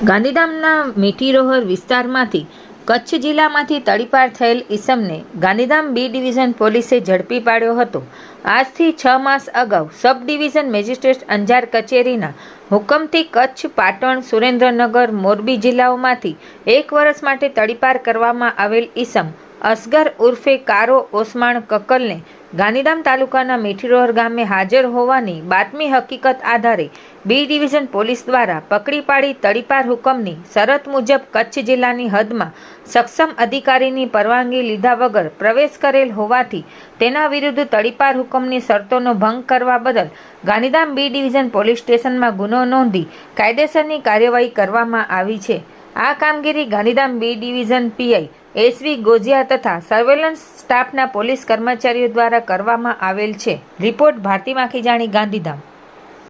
ગાંધીધામના મીઠીરોહર વિસ્તારમાંથી કચ્છ જિલ્લામાંથી તડીપાર થયેલ ઈસમને ગાંધીધામ બી ડિવિઝન પોલીસે ઝડપી પાડ્યો હતો। આજથી 6 માસ અગાઉ સબ ડિવિઝન મેજિસ્ટ્રેટ અંજાર કચેરીના હુકમથી કચ્છ, પાટણ, સુરેન્દ્રનગર, મોરબી જિલ્લાઓમાંથી 1 વર્ષ માટે તડીપાર કરવામાં આવેલ ઈસમ અસગર ઉર્ફે કારો ઓસમાણ કક્કલને ગાંધીધામ તાલુકાના મીઠીરોહર ગામે હાજર હોવાની બાતમી હકીકત આધારે બી ડિવિઝન પોલીસ દ્વારા પકડી પાડી તડીપાર હુકમની શરત મુજબ કચ્છ જિલ્લાની હદમાં સક્ષમ અધિકારીની પરવાનગી લીધા વગર પ્રવેશ કરેલ હોવાથી તેના વિરુદ્ધ તડીપાર હુકમની શરતોનો ભંગ કરવા બદલ ગાંધીધામ બી ડિવિઝન પોલીસ સ્ટેશનમાં ગુનો નોંધી કાયદેસરની કાર્યવાહી કરવામાં આવી છે। આ કામગીરી Gandhidham B division PI SV Gojiya તથા સર્વેલન્સ સ્ટાફના પોલીસ કર્મચારીઓ દ્વારા કરવામાં આવેલ છે। રિપોર્ટ ભારતી માખીજાણી, ગાંધીધામ।